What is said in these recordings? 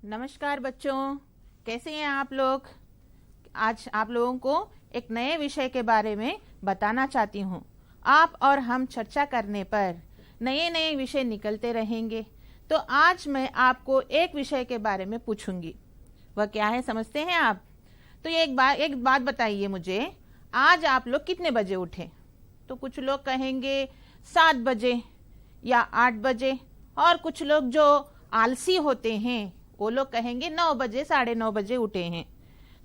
नमस्कार बच्चों, कैसे हैं आप लोग। आज आप लोगों को एक नए विषय के बारे में बताना चाहती हूँ। आप और हम चर्चा करने पर नए नए विषय निकलते रहेंगे। तो आज मैं आपको एक विषय के बारे में पूछूंगी। वह क्या है समझते हैं आप? तो ये एक बात बताइए मुझे, आज आप लोग कितने बजे उठे? तो कुछ लोग कहेंगे 7 बजे या 8 बजे, और कुछ लोग जो आलसी होते हैं वो लोग कहेंगे 9 बजे 9:30 बजे उठे हैं।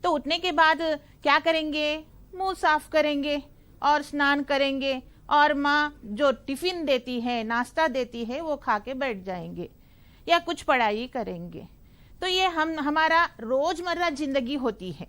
तो उठने के बाद क्या करेंगे? मुंह साफ करेंगे और स्नान करेंगे, और माँ जो टिफिन देती है, नाश्ता देती है, वो खा के बैठ जाएंगे या कुछ पढ़ाई करेंगे। तो ये हमारा रोजमर्रा जिंदगी होती है।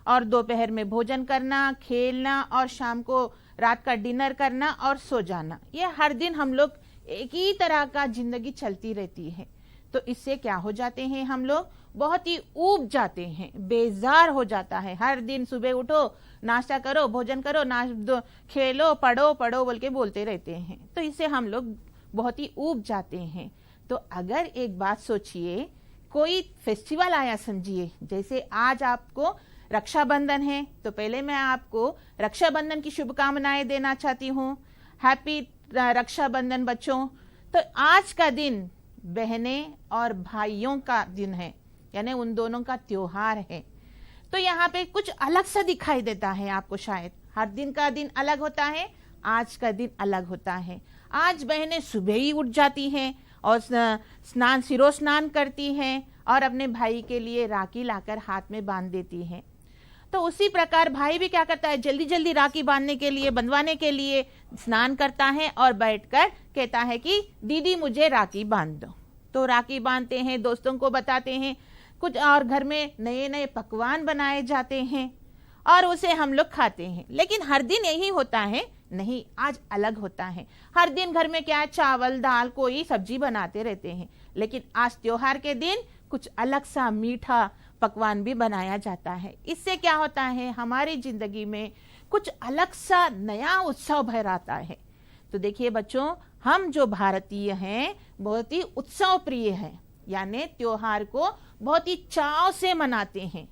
और दोपहर में भोजन करना, खेलना, और शाम को रात का डिनर करना और सो जाना, ये हर दिन हम लोग एक ही तरह का जिंदगी चलती रहती है। तो इससे क्या हो जाते हैं, हम लोग बहुत ही ऊब जाते हैं, बेजार हो जाता है। हर दिन सुबह उठो, नाश्ता करो, भोजन करो, खेलो, पढ़ो पढ़ो बोल के बोलते रहते हैं। तो इससे हम लोग बहुत ही ऊब जाते हैं। तो अगर एक बात सोचिए, कोई फेस्टिवल आया समझिए, जैसे आज आपको रक्षाबंधन है, तो पहले मैं आपको रक्षाबंधन की शुभकामनाएं देना चाहती हूँ। हैप्पी रक्षाबंधन बच्चों। तो आज का दिन बहनें और भाइयों का दिन है, यानी उन दोनों का त्योहार है। तो यहाँ पे कुछ अलग सा दिखाई देता है आपको। शायद हर दिन का दिन अलग होता है, आज का दिन अलग होता है। आज बहनें सुबह ही उठ जाती हैं और सिरो स्नान करती हैं और अपने भाई के लिए राखी लाकर हाथ में बांध देती हैं। तो उसी प्रकार भाई भी क्या करता है, जल्दी जल्दी राखी बंधवाने के लिए स्नान करता है और बैठकर कहता है कि दीदी मुझे राखी बांध दो। तो राखी बांधते हैं, दोस्तों को बताते हैं कुछ, और घर में नए नए पकवान बनाए जाते हैं और उसे हम लोग खाते हैं। लेकिन हर दिन यही होता है? नहीं, आज अलग होता है। हर दिन घर में क्या, चावल दाल कोई सब्जी बनाते रहते हैं। लेकिन आज त्योहार के दिन कुछ अलग सा मीठा पकवान भी बनाया जाता है। इससे क्या होता है, हमारी जिंदगी में कुछ अलग सा नया उत्सव भर आता है। तो देखिए बच्चों, हम जो भारतीय हैं बहुत ही उत्सव प्रिय हैं, यानी त्योहार को बहुत ही चाव से मनाते हैं।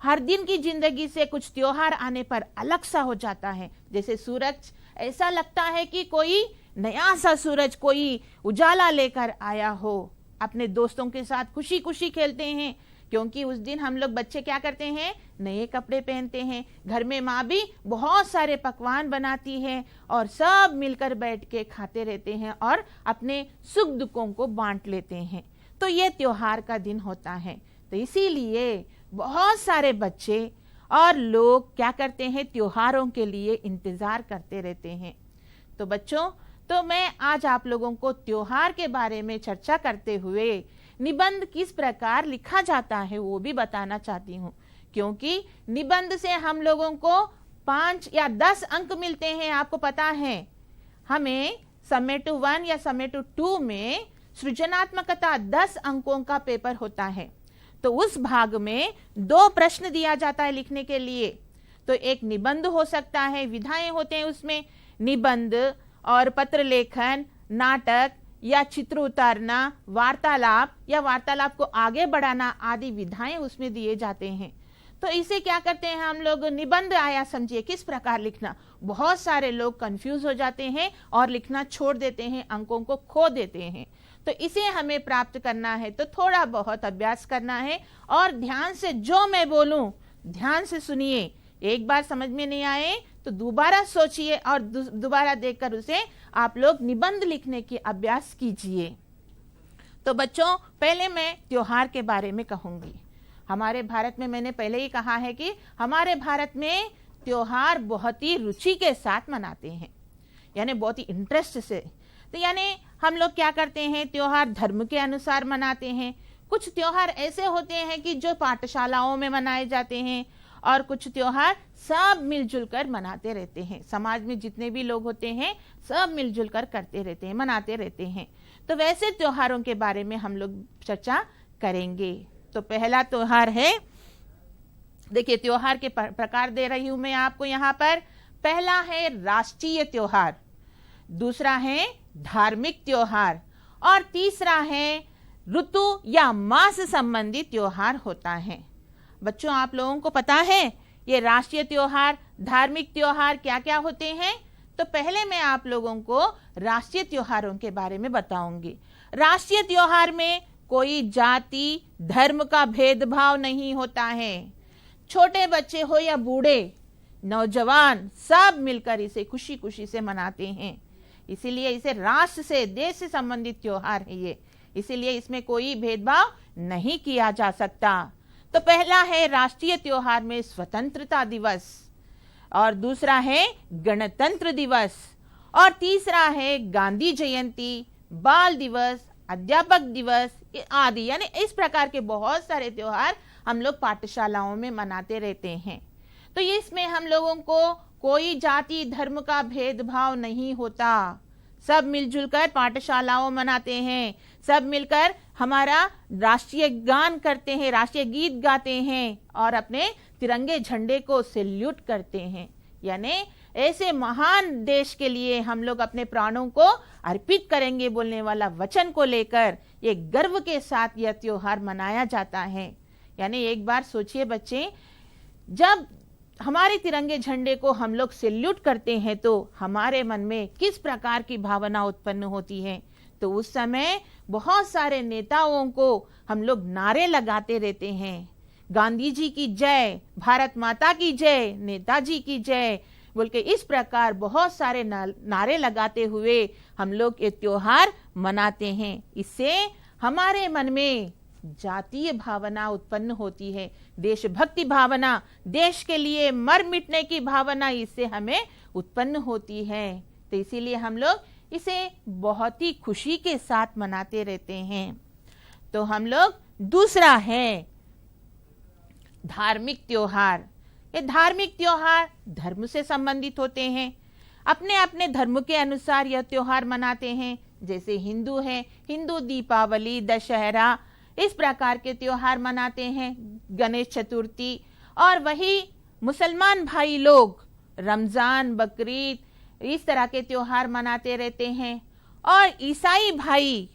हर दिन की जिंदगी से कुछ त्योहार आने पर अलग सा हो जाता है। जैसे सूरज, ऐसा लगता है कि कोई नया सा सूरज कोई उजाला लेकर आया हो। अपने दोस्तों के साथ खुशी खुशी खेलते हैं, क्योंकि उस दिन हम लोग बच्चे क्या करते हैं, नए कपड़े पहनते हैं। घर में माँ भी बहुत सारे पकवान बनाती है और सब मिलकर बैठ के खाते रहते हैं और अपने सुख दुखों को बांट लेते हैं। तो ये त्योहार का दिन होता है। तो इसीलिए बहुत सारे बच्चे और लोग क्या करते हैं, त्योहारों के लिए इंतजार करते रहते हैं। तो बच्चों, तो मैं आज आप लोगों को त्योहार के बारे में चर्चा करते हुए निबंध किस प्रकार लिखा जाता है वो भी बताना चाहती हूँ, क्योंकि निबंध से हम लोगों को 5 या 10 अंक मिलते हैं। आपको पता है, हमें समेटिव 1 या समेटिव 2 में सृजनात्मकता 10 अंकों का पेपर होता है। तो उस भाग में 2 प्रश्न दिया जाता है लिखने के लिए। तो एक निबंध हो सकता है, विधाएं होते हैं उसमें, निबंध और पत्र लेखन, नाटक या चित्र उतारना, वार्तालाप या वार्तालाप को आगे बढ़ाना आदि विधाएं उसमें दिए जाते हैं। तो इसे क्या करते हैं हम लोग, निबंध आया समझिए किस प्रकार लिखना। बहुत सारे लोग कंफ्यूज हो जाते हैं और लिखना छोड़ देते हैं, अंकों को खो देते हैं। तो इसे हमें प्राप्त करना है तो थोड़ा बहुत अभ्यास करना है, और ध्यान से जो मैं बोलूं ध्यान से सुनिए। एक बार समझ में नहीं आए तो दोबारा सोचिए और दोबारा देखकर उसे आप लोग निबंध लिखने की अभ्यास कीजिए। तो बच्चों, पहले मैं त्योहार के बारे में कहूंगी। हमारे भारत में, मैंने पहले ही कहा है कि हमारे भारत में त्योहार बहुत ही रुचि के साथ मनाते हैं, यानी बहुत ही इंटरेस्ट से। तो यानी हम लोग क्या करते हैं, त्योहार धर्म के अनुसार मनाते हैं। कुछ त्योहार ऐसे होते हैं कि जो पाठशालाओं में मनाए जाते हैं, और कुछ त्योहार सब मिलजुल कर मनाते रहते हैं। समाज में जितने भी लोग होते हैं सब मिलजुल कर करते रहते हैं, मनाते रहते हैं। तो वैसे त्योहारों के बारे में हम लोग चर्चा करेंगे। तो पहला त्योहार है, देखिए त्योहार के प्रकार दे रही हूं मैं आपको यहाँ पर। पहला है राष्ट्रीय त्योहार, दूसरा है धार्मिक त्योहार, और तीसरा है ऋतु या मास संबंधित त्योहार होता है। बच्चों, आप लोगों को पता है ये राष्ट्रीय त्योहार, धार्मिक त्योहार क्या क्या होते हैं? तो पहले मैं आप लोगों को राष्ट्रीय त्योहारों के बारे में बताऊंगी। राष्ट्रीय त्योहार में कोई जाति धर्म का भेदभाव नहीं होता है। छोटे बच्चे हो या बूढ़े, नौजवान, सब मिलकर इसे खुशी खुशी से मनाते हैं। इसीलिए इसे राष्ट्र से, देश से संबंधित त्योहार है ये, इसीलिए इसमें कोई भेदभाव नहीं किया जा सकता। तो पहला है राष्ट्रीय त्योहार में स्वतंत्रता दिवस, और दूसरा है गणतंत्र दिवस, और तीसरा है गांधी जयंती, बाल दिवस, अध्यापक दिवस आदि। यानी इस प्रकार के बहुत सारे त्योहार हम लोग पाठशालाओं में मनाते रहते हैं। तो इसमें हम लोगों को कोई जाति धर्म का भेदभाव नहीं होता। सब मिलजुल कर पाठशालाओं मनाते हैं, सब मिलकर हमारा राष्ट्रीय गान करते हैं, राष्ट्रीय गीत गाते हैं और अपने तिरंगे झंडे को सैल्यूट करते हैं। यानी ऐसे महान देश के लिए हम लोग अपने प्राणों को अर्पित करेंगे बोलने वाला वचन को लेकर ये गर्व के साथ यह त्योहार मनाया जाता है। यानी एक बार सोचिए बच्चे, जब हमारे तिरंगे झंडे को हम लोग सैल्यूट करते हैं तो हमारे मन में किस प्रकार की भावना उत्पन्न होती है। तो उस समय बहुत सारे नेताओं को हम लोग नारे लगाते रहते हैं, गांधी जी की जय, भारत माता की जय, नेताजी की जय बोल के इस प्रकार बहुत सारे नारे लगाते हुए हम लोग ये त्योहार मनाते हैं। इससे हमारे मन में जातीय भावना उत्पन्न होती है, देशभक्ति भावना, देश के लिए मर मिटने की भावना इससे हमें उत्पन्न होती है। तो इसीलिए हम लोग इसे बहुत ही खुशी के साथ मनाते रहते हैं। तो हम लोग दूसरा है धार्मिक त्योहार। ये धार्मिक त्योहार धर्म से संबंधित होते हैं। अपने अपने धर्म के अनुसार यह त्योहार मनाते हैं। जैसे हिंदू है, हिंदू दीपावली, दशहरा इस प्रकार के त्योहार मनाते हैं, गणेश चतुर्थी। और वही मुसलमान भाई लोग रमजान, बकरीद इस तरह के त्योहार मनाते रहते हैं। और ईसाई भाई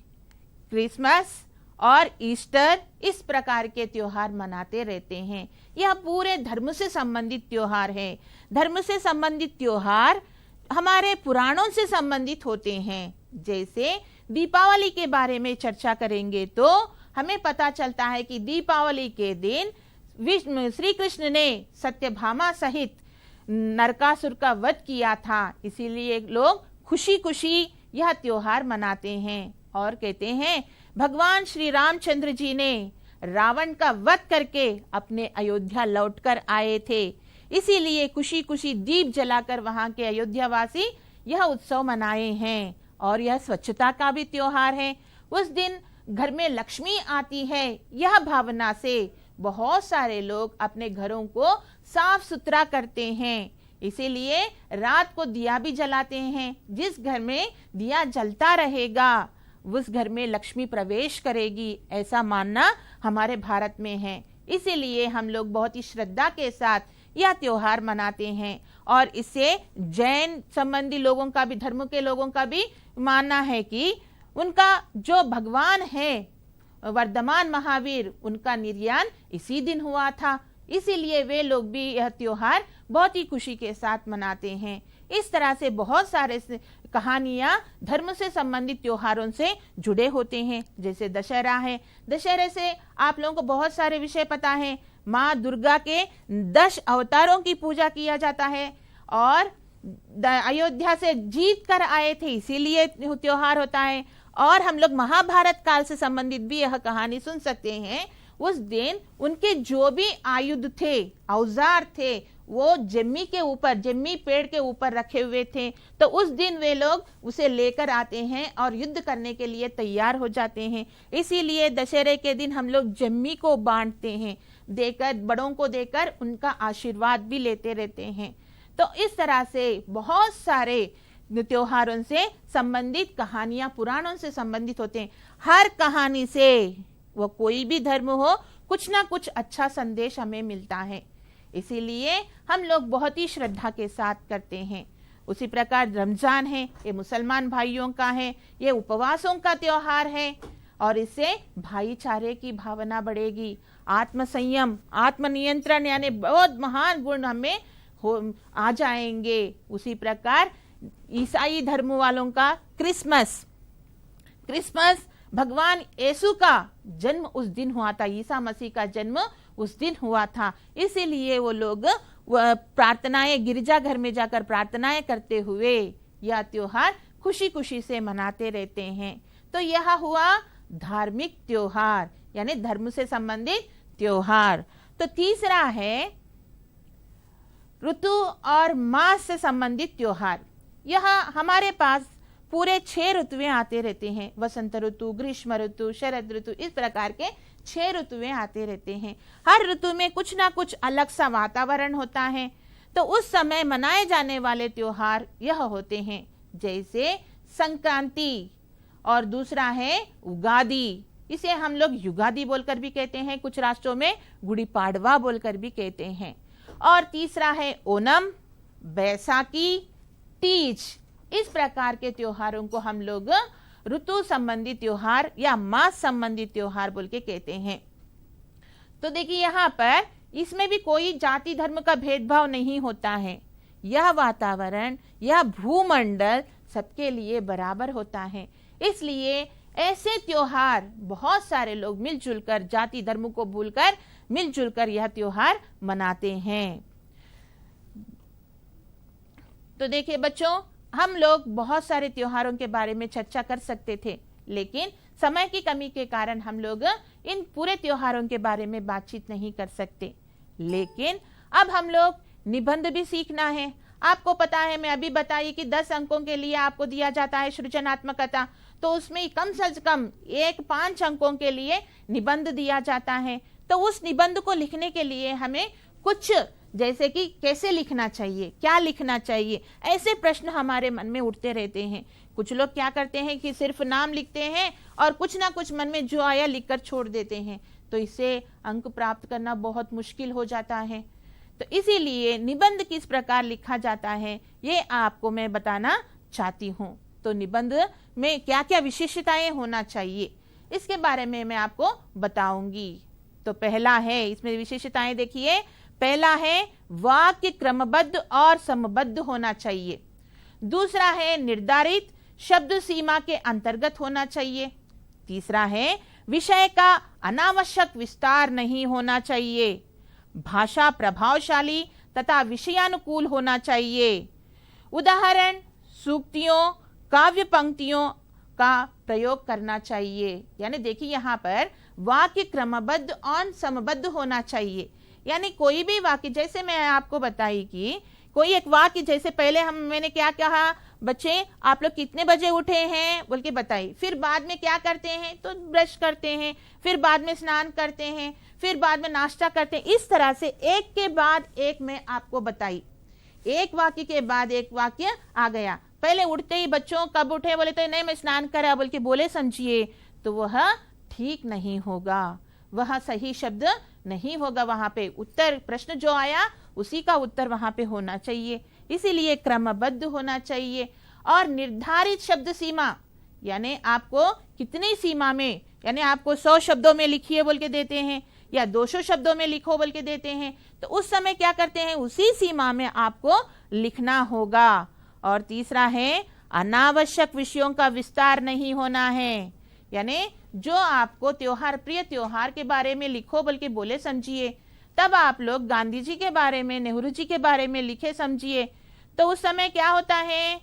क्रिसमस और ईस्टर इस प्रकार के त्योहार मनाते रहते हैं। यह पूरे धर्म से संबंधित त्योहार है। धर्म से संबंधित त्योहार हमारे पुराणों से संबंधित होते हैं। जैसे दीपावली के बारे में चर्चा करेंगे तो हमें पता चलता है कि दीपावली के दिन श्री कृष्ण ने सत्यभामा सहित नरकासुर का वध किया था। इसीलिए लोग खुशी खुशी यह त्योहार मनाते हैं और कहते हैं भगवान श्री रामचंद्र जी ने रावण का वध करके अपने अयोध्या लौटकर आए थे। इसीलिए खुशी खुशी दीप जलाकर वहां के अयोध्यावासी यह उत्सव मनाए हैं। और यह स्वच्छता का भी त्योहार है। उस दिन घर में लक्ष्मी आती है, यह भावना से बहुत सारे लोग अपने घरों को साफ सुथरा करते हैं। इसीलिए रात को दिया भी जलाते हैं। जिस घर में दिया जलता रहेगा उस घर में लक्ष्मी प्रवेश करेगी, ऐसा मानना हमारे भारत में है। इसीलिए हम लोग बहुत ही श्रद्धा के साथ यह त्योहार मनाते हैं। और इससे जैन संबंधी लोगों का भी, धर्म के लोगों का भी मानना है कि उनका जो भगवान है वर्धमान महावीर, उनका निर्याण इसी दिन हुआ था। इसीलिए वे लोग भी यह त्योहार बहुत ही खुशी के साथ मनाते हैं। इस तरह से बहुत सारे कहानियां धर्म से संबंधित त्योहारों से जुड़े होते हैं। जैसे दशहरा है, दशहरे से आप लोगों को बहुत सारे विषय पता है। माँ दुर्गा के 10 अवतारों की पूजा किया जाता है और अयोध्या से जीत कर आए थे, इसीलिए त्योहार होता है। और हम लोग महाभारत काल से संबंधित भी यह कहानी सुन सकते हैं। उस दिन उनके जो भी आयुध थे, औजार थे, वो जम्मी के ऊपर, जम्मी पेड़ के ऊपर रखे हुए थे। तो उस दिन वे लोग उसे लेकर आते हैं और युद्ध करने के लिए तैयार हो जाते हैं। इसीलिए दशहरे के दिन हम लोग जम्मी को बांटते हैं, देकर, बड़ों को देकर उनका आशीर्वाद भी लेते रहते हैं। तो इस तरह से बहुत सारे त्योहारों से संबंधित कहानियां पुराणों से संबंधित होते हैं। हर कहानी से, वो कोई भी धर्म हो, कुछ ना कुछ अच्छा संदेश हमें मिलता है। इसीलिए हम लोग बहुत ही श्रद्धा के साथ करते हैं। उसी प्रकार रमजान है, ये मुसलमान भाइयों का है, ये उपवासों का त्योहार है। और इससे भाईचारे की भावना बढ़ेगी, आत्मसंयम, आत्मनियंत्रण यानी बहुत महान गुण हमें आ जाएंगे। उसी प्रकार ईसाई धर्म वालों का क्रिसमस भगवान येसु का जन्म उस दिन हुआ था, ईसा मसीह का जन्म उस दिन हुआ था, इसीलिए वो लोग प्रार्थनाएं गिरजाघर में जाकर प्रार्थनाएं करते हुए यह त्योहार खुशी खुशी से मनाते रहते हैं। तो यह हुआ धार्मिक त्योहार यानी धर्म से संबंधित त्योहार। तो तीसरा है ऋतु और मास से संबंधित त्योहार। यह हमारे पास पूरे 6 ऋतुएं आते रहते हैं, वसंत ऋतु, ग्रीष्म ऋतु, शरद ऋतु, इस प्रकार के 6 ऋतुएं आते रहते हैं। हर ऋतु में कुछ ना कुछ अलग सा वातावरण होता है। तो उस समय मनाए जाने वाले त्योहार यह होते हैं, जैसे संक्रांति, और दूसरा है उगादि, इसे हम लोग युगादि बोलकर भी कहते हैं, कुछ राष्ट्रों में गुड़ी पाड़वा बोलकर भी कहते हैं। और तीसरा है ओणम, बैसाखी, तीज। इस प्रकार के त्योहारों को हम लोग ऋतु संबंधी त्योहार या मास संबंधी त्योहार बोल के कहते हैं। तो देखिए यहाँ पर इसमें भी कोई जाति धर्म का भेदभाव नहीं होता है। यह वातावरण, यह भूमंडल सबके लिए बराबर होता है। इसलिए ऐसे त्योहार बहुत सारे लोग मिलजुल कर, जाति धर्म को भूलकर मिलजुल कर यह त्योहार मनाते हैं। तो देखिए बच्चों, हम लोग बहुत सारे त्योहारों के बारे में चर्चा कर सकते थे, लेकिन समय की कमी के कारण हम लोग इन पूरे त्योहारों के बारे में बातचीत नहीं कर सकते। लेकिन अब हम लोग निबंध भी सीखना है। आपको पता है, मैं अभी बताई कि 10 अंकों के लिए आपको दिया जाता है सृजनात्मकता, तो उसमें कम से कम 5 अंकों के लिए निबंध दिया जाता है। तो उस निबंध को लिखने के लिए हमें कुछ, जैसे कि कैसे लिखना चाहिए, क्या लिखना चाहिए, ऐसे प्रश्न हमारे मन में उठते रहते हैं। कुछ लोग क्या करते हैं कि सिर्फ नाम लिखते हैं और कुछ ना कुछ मन में जो आया लिखकर छोड़ देते हैं, तो इससे अंक प्राप्त करना बहुत मुश्किल हो जाता है। तो इसीलिए निबंध किस प्रकार लिखा जाता है ये आपको मैं बताना चाहती हूँ। तो निबंध में क्या क्या विशेषताएं होना चाहिए इसके बारे में मैं आपको बताऊंगी। तो पहला है, इसमें विशेषताएं देखिए, पहला है वाक्य क्रमबद्ध और समबद्ध होना चाहिए। दूसरा है निर्धारित शब्द सीमा के अंतर्गत होना चाहिए। तीसरा है विषय का अनावश्यक विस्तार नहीं होना चाहिए। भाषा प्रभावशाली तथा विषयानुकूल होना चाहिए। उदाहरण, सूक्तियों, काव्य पंक्तियों का प्रयोग करना चाहिए। यानी देखिए यहाँ पर वाक्य क्रमबद्ध और समबद्ध होना चाहिए। यानी कोई भी वाक्य, जैसे मैं आपको बताई कि कोई एक वाक्य, जैसे पहले मैंने क्या कहा, बच्चे आप लोग कितने बजे उठे हैं बोल के बताई, फिर बाद में क्या करते हैं तो ब्रश करते हैं, फिर बाद में स्नान करते हैं, फिर बाद में नाश्ता करते हैं। इस तरह से एक के बाद एक मैं आपको बताई, एक वाक्य के बाद एक वाक्य आ गया। पहले उठते ही बच्चों कब उठे बोले तो नहीं मैं स्नान करा बोल के बोले समझिए, तो वह ठीक नहीं होगा, वह सही शब्द नहीं होगा। वहां पे उत्तर, प्रश्न जो आया उसी का उत्तर वहां पे होना चाहिए। इसीलिए क्रमबद्ध होना चाहिए। और निर्धारित शब्द सीमा, यानी आपको कितनी सीमा में, यानी आपको 100 शब्दों में लिखिए बोल के देते हैं या 200 शब्दों में लिखो बोल के देते हैं, तो उस समय क्या करते हैं, उसी सीमा में आपको लिखना होगा। और तीसरा है अनावश्यक विषयों का विस्तार नहीं होना है। यानी जो आपको त्योहार, प्रिय त्योहार के बारे में लिखो बल्कि बोले समझिए, तब आप लोग गांधी जी के बारे में, नेहरू जी के बारे में लिखे समझिए, तो उस समय क्या होता है,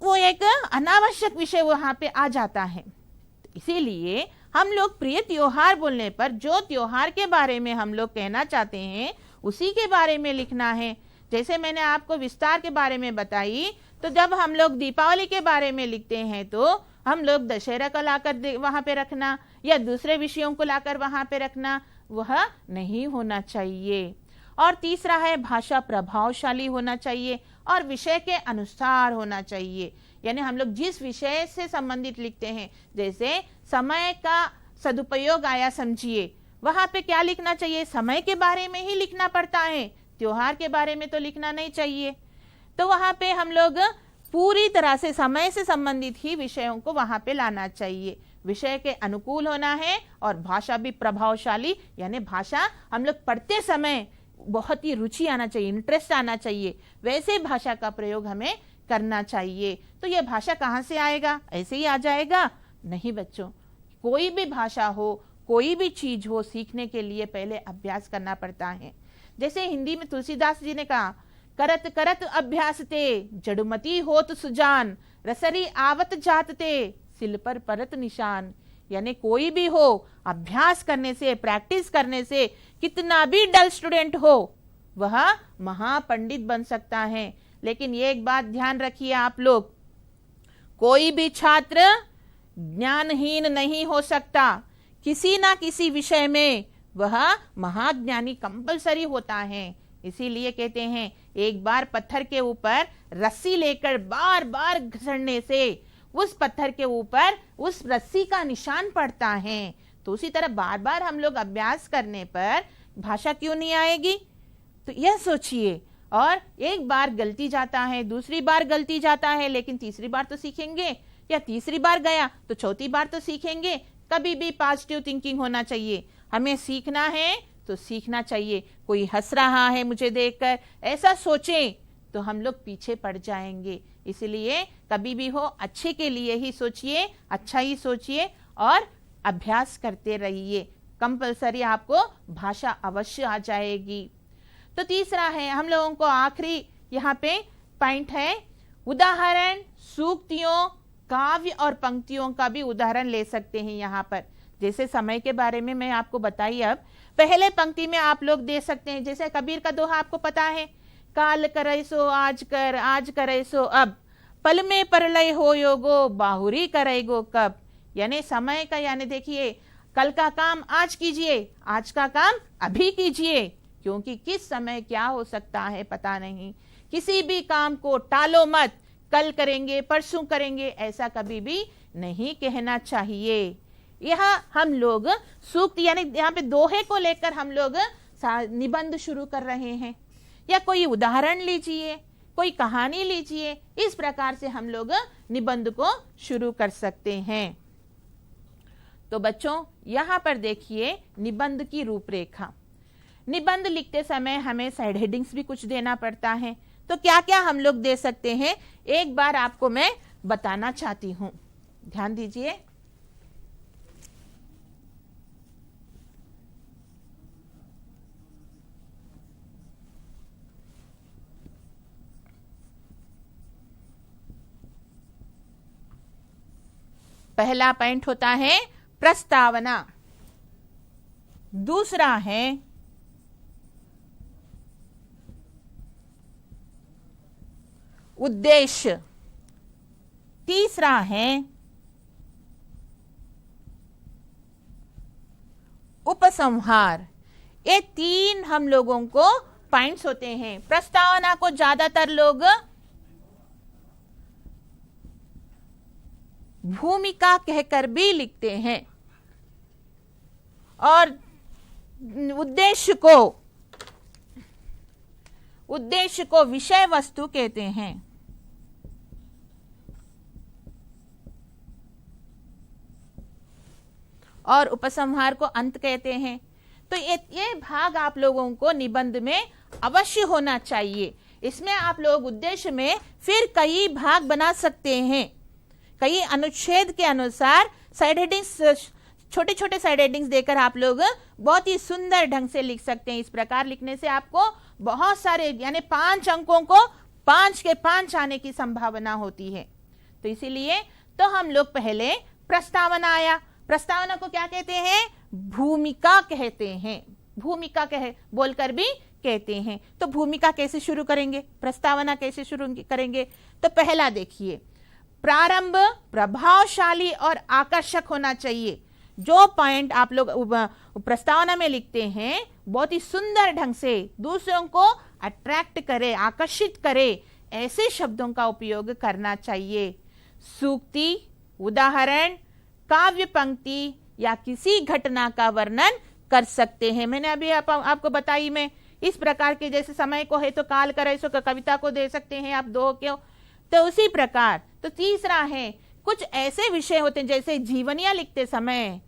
वो एक अनावश्यक विषय वहां पे आ जाता है। इसीलिए हम लोग प्रिय त्योहार बोलने पर जो त्योहार के बारे में हम लोग कहना चाहते हैं उसी के बारे में लिखना है। जैसे मैंने आपको विस्तार के बारे में बताई, तो जब हम लोग दीपावली के बारे में लिखते हैं तो हम लोग दशहरा को लाकर वहां पे रखना या दूसरे विषयों को लाकर वहां पे रखना, वह नहीं होना चाहिए। और तीसरा है भाषा प्रभावशाली होना चाहिए और विषय के अनुसार होना चाहिए। यानी हम लोग जिस विषय से संबंधित लिखते हैं, जैसे समय का सदुपयोग आया समझिए, वहां पे क्या लिखना चाहिए, समय के बारे में ही लिखना पड़ता है, त्योहार के बारे में तो लिखना नहीं चाहिए। तो वहां पे हम लोग पूरी तरह से समय से संबंधित ही विषयों को वहां पे लाना चाहिए। विषय के अनुकूल होना है और भाषा भी प्रभावशाली, यानी भाषा हम लोग पढ़ते समय बहुत ही रुचि आना चाहिए, इंटरेस्ट आना चाहिए, वैसे भाषा का प्रयोग हमें करना चाहिए। तो यह भाषा कहाँ से आएगा? ऐसे ही आ जाएगा? नहीं बच्चों, कोई भी भाषा हो, कोई भी चीज हो, सीखने के लिए पहले अभ्यास करना पड़ता है। जैसे हिंदी में तुलसीदास जी ने कहा, करत करत अभ्यास ते जड़मती होत सुजान, रसरी आवत जात ते सिल पर परत निशान। यानी कोई भी हो, अभ्यास करने से, प्रैक्टिस करने से कितना भी डल स्टूडेंट हो वह महापंडित बन सकता है। लेकिन ये एक बात ध्यान रखिए आप लोग, कोई भी छात्र ज्ञानहीन नहीं हो सकता। किसी ना किसी विषय में वह महाज्ञानी कंपलसरी होता है। इसीलिए कहते हैं एक बार पत्थर के ऊपर रस्सी लेकर बार बार घसड़ने से उस पत्थर के ऊपर उस रस्सी का निशान पड़ता है। तो उसी तरह बार बार हम लोग अभ्यास करने पर भाषा क्यों नहीं आएगी? तो यह सोचिए। और एक बार गलती जाता है, दूसरी बार गलती जाता है, लेकिन तीसरी बार तो सीखेंगे, या तीसरी बार गया तो चौथी बार तो सीखेंगे। कभी भी पॉजिटिव थिंकिंग होना चाहिए। हमें सीखना है तो सीखना चाहिए। कोई हंस रहा है मुझे देखकर, ऐसा सोचें तो हम लोग पीछे पड़ जाएंगे। इसलिए कभी भी हो, अच्छे के लिए ही सोचिए, अच्छा ही सोचिए और अभ्यास करते रहिए। कंपलसरी आपको भाषा अवश्य आ जाएगी। तो तीसरा है हम लोगों को आखिरी यहाँ पे पॉइंट है, उदाहरण, सूक्तियों, काव्य और पंक्तियों का भी उदाहरण ले सकते हैं यहाँ पर। जैसे समय के बारे में मैं आपको बताई, अब पहले पंक्ति में आप लोग दे सकते हैं। जैसे कबीर का दोहा आपको पता है, काल करे सो आज कर, आज करे सो अब, पल में परलय हो योगो, बाहुरी करेगो कब। यानी समय का, यानी देखिए कल का काम आज कीजिए, आज का काम अभी कीजिए, क्योंकि किस समय क्या हो सकता है पता नहीं। किसी भी काम को टालो मत, कल करेंगे, परसों करेंगे, ऐसा कभी भी नहीं कहना चाहिए। यहाँ हम लोग सूक्त यानी यहाँ पे दोहे को लेकर हम लोग निबंध शुरू कर रहे हैं, या कोई उदाहरण लीजिए, कोई कहानी लीजिए, इस प्रकार से हम लोग निबंध को शुरू कर सकते हैं। तो बच्चों यहाँ पर देखिए निबंध की रूपरेखा। निबंध लिखते समय हमें साइड हेडिंग्स भी कुछ देना पड़ता है। तो क्या क्या हम लोग दे सकते हैं, एक बार आपको मैं बताना चाहती हूं, ध्यान दीजिए। पहला पॉइंट होता है प्रस्तावना, दूसरा है उद्देश्य, तीसरा है उपसंहार। ये तीन हम लोगों को पॉइंट्स होते हैं। प्रस्तावना को ज्यादातर लोग भूमिका कहकर भी लिखते हैं, और उद्देश्य को विषय वस्तु कहते हैं। और उपसंहार को अंत कहते हैं। तो ये भाग आप लोगों को निबंध में अवश्य होना चाहिए। इसमें आप लोग उद्देश्य में फिर कई भाग बना सकते हैं। कई अनुच्छेद के अनुसार साइड हेडिंग्स, छोटे छोटे साइड हेडिंग्स देकर आप लोग बहुत ही सुंदर ढंग से लिख सकते हैं। इस प्रकार लिखने से आपको बहुत सारे, यानी 5 अंकों को 5 के 5 आने की संभावना होती है। तो इसीलिए तो हम लोग पहले प्रस्तावना आया। प्रस्तावना को क्या कहते हैं? भूमिका कहते हैं। भूमिका बोलकर भी कहते हैं। तो भूमिका कैसे शुरू करेंगे, प्रस्तावना कैसे शुरू करेंगे? तो पहला देखिए, प्रारंभ प्रभावशाली और आकर्षक होना चाहिए। जो पॉइंट आप लोग प्रस्तावना में लिखते हैं बहुत ही सुंदर ढंग से दूसरों को अट्रैक्ट करे, आकर्षित करे, ऐसे शब्दों का उपयोग करना चाहिए। सूक्ति, उदाहरण, काव्य पंक्ति या किसी घटना का वर्णन कर सकते हैं। मैंने अभी आपको बताई मैं इस प्रकार के, जैसे समय को है तो काल करे सो कविता को दे सकते हैं आप 2 क्यों। तो उसी प्रकार। तो तीसरा है कुछ ऐसे विषय होते हैं जैसे जीवनियां लिखते समय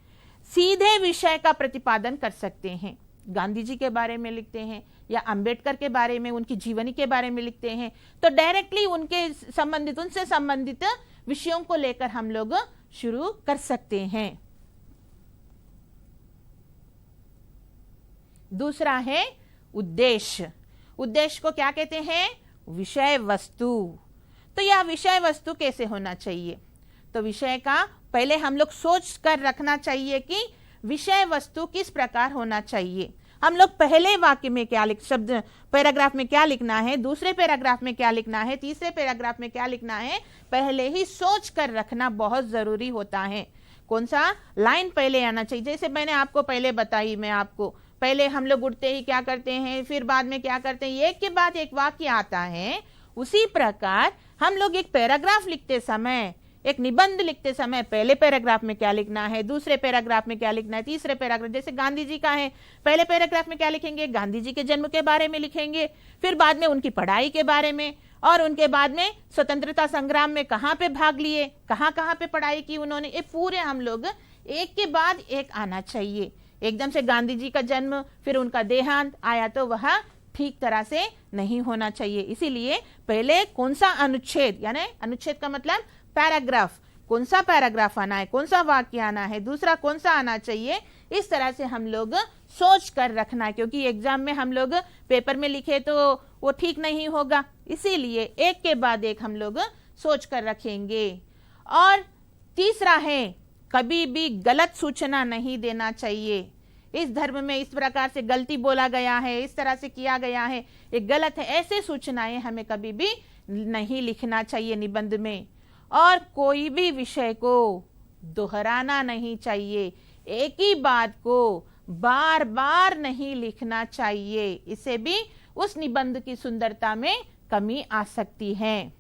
सीधे विषय का प्रतिपादन कर सकते हैं, गांधी जी के बारे में लिखते हैं या अंबेडकर के बारे में, उनकी जीवनी के बारे में लिखते हैं, तो डायरेक्टली उनसे संबंधित विषयों को लेकर हम लोग शुरू कर सकते हैं। दूसरा है उद्देश्य। उद्देश्य को क्या कहते हैं? विषय वस्तु। तो यह विषय वस्तु कैसे होना चाहिए? तो विषय का पहले हम लोग सोच कर रखना चाहिए कि विषय वस्तु किस प्रकार होना चाहिए। हम लोग पहले वाक्य में क्या शब्द पैराग्राफ में क्या लिखना है, दूसरे पैराग्राफ में क्या लिखना है, तीसरे पैराग्राफ में क्या लिखना है, पहले ही सोच कर रखना बहुत जरूरी होता है। कौन सा लाइन पहले आना चाहिए, जैसे मैंने आपको पहले बताई, मैं आपको पहले हम लोग उठते ही क्या करते हैं, फिर बाद में क्या करते हैं, एक के बाद एक वाक्य आता है। उसी प्रकार हम लोग एक पैराग्राफ लिखते समय, एक निबंध लिखते समय पहले पैराग्राफ में क्या लिखना है, दूसरे पैराग्राफ में क्या लिखना है, तीसरे पैराग्राफ, जैसे गांधी जी का है, पहले पैराग्राफ में क्या लिखेंगे, गांधी जी के जन्म के बारे में लिखेंगे, फिर बाद में उनकी पढ़ाई के बारे में, और उनके बाद में स्वतंत्रता संग्राम में कहाँ पे भाग लिए, कहाँ कहाँ पे पढ़ाई की उन्होंने, ये पूरे हम लोग एक के बाद एक आना चाहिए। एकदम से गांधी जी का जन्म फिर उनका देहांत आया तो वह ठीक तरह से नहीं होना चाहिए। इसीलिए पहले कौन सा अनुच्छेद, यानी अनुच्छेद का मतलब पैराग्राफ, कौन सा पैराग्राफ आना है, कौन सा वाक्य आना है, दूसरा कौन सा आना चाहिए, इस तरह से हम लोग सोच कर रखना है, क्योंकि एग्जाम में हम लोग पेपर में लिखे तो वो ठीक नहीं होगा। इसीलिए एक के बाद एक हम लोग सोच कर रखेंगे। और तीसरा है, कभी भी गलत सूचना नहीं देना चाहिए। इस धर्म में इस प्रकार से गलती बोला गया है, इस तरह से किया गया है, ये गलत है, ऐसे सूचनाएं हमें कभी भी नहीं लिखना चाहिए निबंध में। और कोई भी विषय को दोहराना नहीं चाहिए, एक ही बात को बार बार नहीं लिखना चाहिए, इससे भी उस निबंध की सुंदरता में कमी आ सकती है।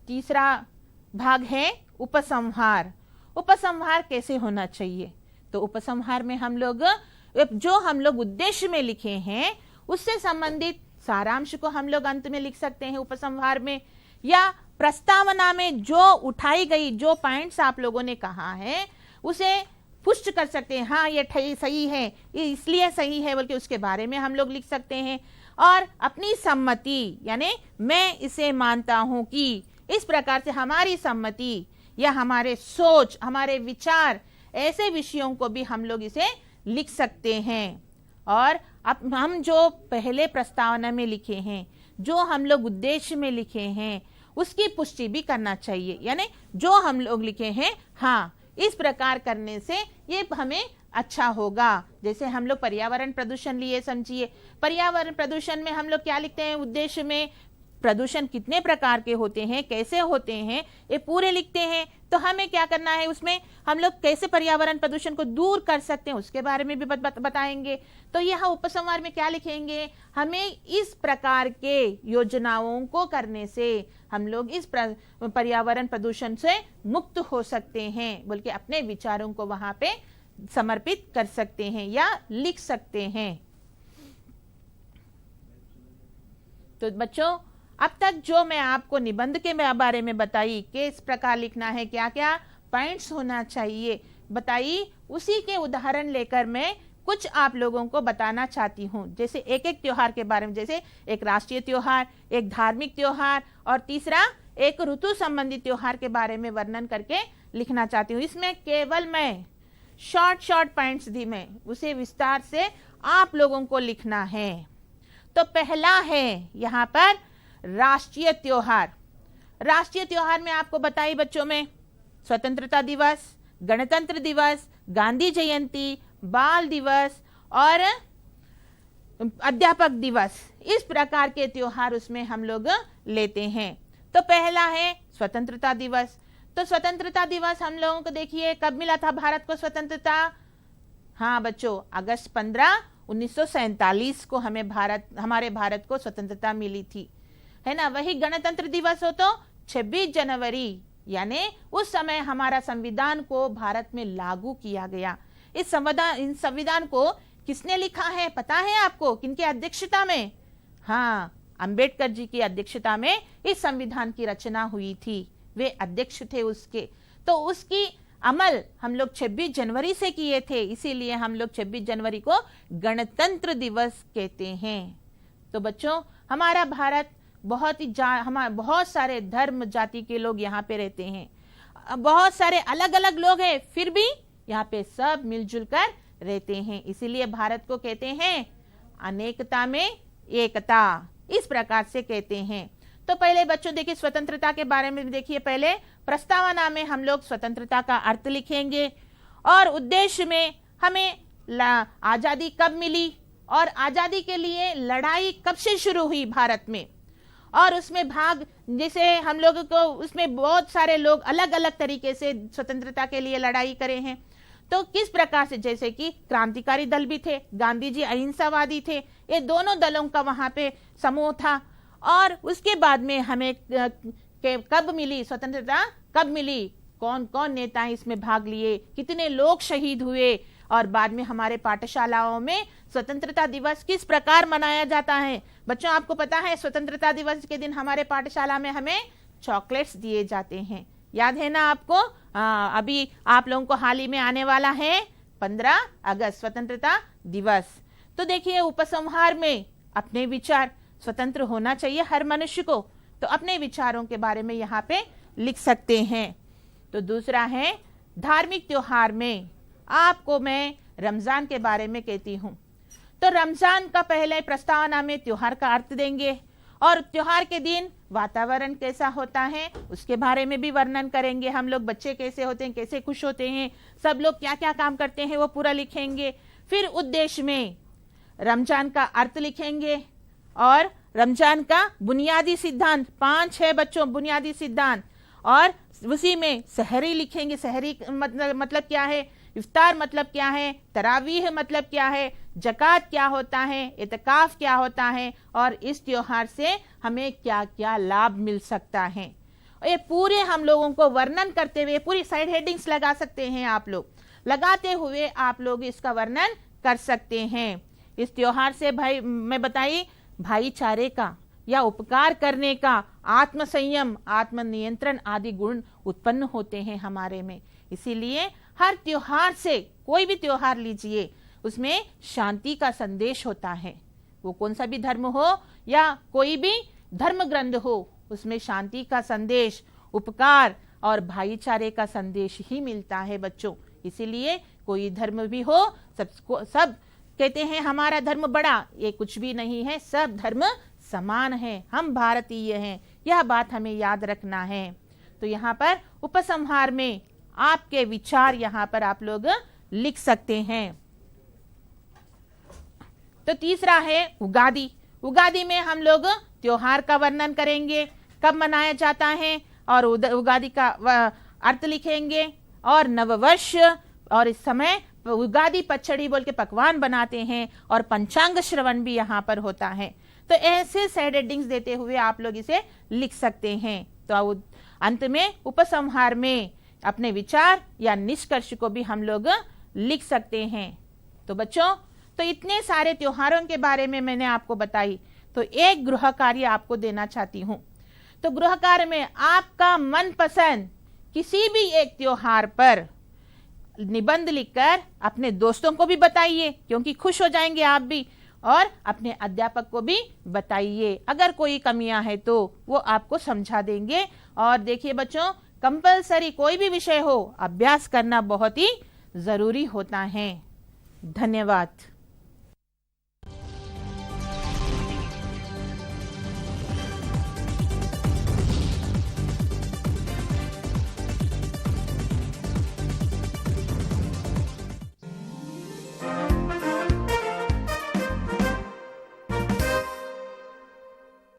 तीसरा भाग है उपसंहार। उपसंहार कैसे होना चाहिए? तो उपसंहार में हम लोग जो हम लोग उद्देश्य में लिखे हैं उससे संबंधित सारांश को हम लोग अंत में लिख सकते हैं उपसंहार में, या प्रस्तावना में जो उठाई गई जो पॉइंट्स आप लोगों ने कहा है उसे पुष्ट कर सकते हैं, हाँ ये सही है, ये इसलिए सही है बोल के उसके बारे में हम लोग लिख सकते हैं। और अपनी सम्मति, यानी मैं इसे मानता हूं कि इस प्रकार से हमारी सम्मति या हमारे सोच, हमारे विचार, ऐसे विषयों को भी हम लोग इसे लिख सकते हैं। और अब हम जो पहले प्रस्तावना में लिखे हैं, जो हम लोग उद्देश्य में लिखे हैं, उसकी पुष्टि भी करना चाहिए, यानी जो हम लोग लिखे हैं, हाँ इस प्रकार करने से ये हमें अच्छा होगा। जैसे हम लोग पर्यावरण प्रदूषण लिए समझिए, पर्यावरण प्रदूषण में हम लोग क्या लिखते हैं, उद्देश्य में प्रदूषण कितने प्रकार के होते हैं, कैसे होते हैं, ये पूरे लिखते हैं। तो हमें क्या करना है, उसमें हम लोग कैसे पर्यावरण प्रदूषण को दूर कर सकते हैं उसके बारे में भी बताएंगे। तो यह उपसंहार में क्या लिखेंगे, हमें इस प्रकार के योजनाओं को करने से हम लोग इस पर्यावरण प्रदूषण से मुक्त हो सकते हैं बोल के अपने विचारों को वहां पे समर्पित कर सकते हैं या लिख सकते हैं। तो बच्चों, अब तक जो मैं आपको निबंध के बारे में बताई, किस प्रकार लिखना है, क्या क्या पॉइंट्स होना चाहिए बताई, उसी के उदाहरण लेकर मैं कुछ आप लोगों को बताना चाहती हूँ। जैसे एक एक त्योहार के बारे में, जैसे एक राष्ट्रीय त्योहार, एक धार्मिक त्योहार, और तीसरा एक ऋतु संबंधी त्योहार के बारे में वर्णन करके लिखना चाहती हूँ। इसमें केवल मैं शॉर्ट पॉइंट्स दी, मैं उसे विस्तार से आप लोगों को लिखना है। तो पहला है यहाँ पर राष्ट्रीय त्योहार। राष्ट्रीय त्योहार में आपको बताई बच्चों में स्वतंत्रता दिवस, गणतंत्र दिवस, गांधी जयंती, बाल दिवस और अध्यापक दिवस, इस प्रकार के त्योहार उसमें हम लोग लेते हैं। तो पहला है स्वतंत्रता दिवस। तो स्वतंत्रता दिवस हम लोगों को देखिए कब मिला था भारत को स्वतंत्रता? हाँ बच्चों, अगस्त 15, 1947 को हमारे भारत को स्वतंत्रता मिली थी, है ना। वही गणतंत्र दिवस हो तो 26 जनवरी, यानी उस समय हमारा संविधान को भारत में लागू किया गया। इस संविधान को किसने लिखा है पता है आपको? किनके अध्यक्षता में? हाँ, अंबेडकर जी की अध्यक्षता में इस संविधान की रचना हुई थी, वे अध्यक्ष थे उसके। तो उसकी अमल हम लोग 26 जनवरी से किए थे, इसीलिए हम लोग 26 जनवरी को गणतंत्र दिवस कहते हैं। तो बच्चों, हमारा भारत बहुत सारे धर्म जाति के लोग यहाँ पे रहते हैं, बहुत सारे अलग अलग लोग हैं, फिर भी यहाँ पे सब मिलजुल कर रहते हैं, इसीलिए भारत को कहते हैं अनेकता में एकता, इस प्रकार से कहते हैं। तो पहले बच्चों देखिए स्वतंत्रता के बारे में देखिए, पहले प्रस्तावना में हम लोग स्वतंत्रता का अर्थ लिखेंगे और उद्देश्य में हमें आजादी कब मिली और आजादी के लिए लड़ाई कब से शुरू हुई भारत में, और उसमें भाग जैसे हम लोगों को उसमें बहुत सारे लोग अलग अलग तरीके से स्वतंत्रता के लिए लड़ाई करे हैं। तो किस प्रकार से, जैसे कि क्रांतिकारी दल भी थे, गांधी जी अहिंसावादी थे, ये दोनों दलों का वहां पे समूह था। और उसके बाद में हमें कब मिली स्वतंत्रता, कब मिली, कौन कौन नेता इसमें भाग लिए, कितने लोग शहीद हुए, और बाद में हमारे पाठशालाओं में स्वतंत्रता दिवस किस प्रकार मनाया जाता है। बच्चों, आपको पता है स्वतंत्रता दिवस के दिन हमारे पाठशाला में हमें चॉकलेट्स दिए जाते हैं, याद है ना आपको? अभी आप लोगों को हाल ही में आने वाला है 15 अगस्त स्वतंत्रता दिवस। तो देखिए उपसंहार में अपने विचार, स्वतंत्र होना चाहिए हर मनुष्य को, तो अपने विचारों के बारे में यहाँ पे लिख सकते हैं। तो दूसरा है धार्मिक त्योहार में आपको मैं रमजान के बारे में कहती हूँ। तो रमजान का पहले प्रस्तावना में त्योहार का अर्थ देंगे और त्योहार के दिन वातावरण कैसा होता है उसके बारे में भी वर्णन करेंगे हम लोग, बच्चे कैसे होते हैं, कैसे खुश होते हैं, सब लोग क्या क्या काम करते हैं वो पूरा लिखेंगे। फिर उद्देश्य में रमजान का अर्थ लिखेंगे और रमजान का बुनियादी सिद्धांत, 5-6 बच्चों बुनियादी सिद्धांत, और उसी में सहरी लिखेंगे। सहरी मतलब क्या है, इफ्तार मतलब क्या है, तरावीह मतलब क्या है, जकात क्या होता है, इतकाफ क्या होता है, और इस त्योहार से हमें क्या क्या लाभ मिल सकता है। और ये पूरे हम लोगों को वर्णन करते हुए पूरी साइड हेडिंग्स लगा सकते हैं आप लोग, लगाते हुए आप लोग इसका वर्णन कर सकते हैं। इस त्योहार से भाई मैं बताइए भाईचारे का या उपकार करने का, आत्म संयम, आत्म नियंत्रण आदि गुण उत्पन्न होते हैं हमारे में। इसीलिए हर त्योहार से, कोई भी त्योहार लीजिए, उसमें शांति का संदेश होता है। वो कौन सा भी धर्म हो या कोई भी धर्म ग्रंथ हो, उसमें शांति का संदेश, उपकार और भाईचारे का संदेश ही मिलता है बच्चों। इसीलिए कोई धर्म भी हो, सब कहते हैं हमारा धर्म बड़ा, ये कुछ भी नहीं है, सब धर्म समान है, हम भारतीय हैं, यह बात हमें याद रखना है। तो यहाँ पर उपसंहार में आपके विचार यहाँ पर आप लोग लिख सकते हैं। तो तीसरा है उगादी। उगादी में हम लोग त्योहार का वर्णन करेंगे, कब मनाया जाता है, और उगादी का अर्थ लिखेंगे, और नववर्ष, और इस समय उगादी पचड़ी बोल के पकवान बनाते हैं, और पंचांग श्रवण भी यहाँ पर होता है। तो ऐसे साइड हेडिंग्स देते हुए आप लोग इसे लिख सकते हैं। तो अंत में उपसंहार में अपने विचार या निष्कर्ष को भी हम लोग लिख सकते हैं। तो बच्चों, तो इतने सारे त्योहारों के बारे में मैंने आपको बताई। तो एक गृह कार्य आपको देना चाहती हूँ। तो गृह कार्य में आपका मनपसंद किसी भी एक त्योहार पर निबंध लिखकर अपने दोस्तों को भी बताइए, क्योंकि खुश हो जाएंगे आप भी, और अपने अध्यापक को भी बताइए। अगर कोई कमियां हैं तो वो आपको समझा देंगे। और देखिए बच्चों, कंपलसरी कोई भी विषय हो, अभ्यास करना बहुत ही जरूरी होता है। धन्यवाद।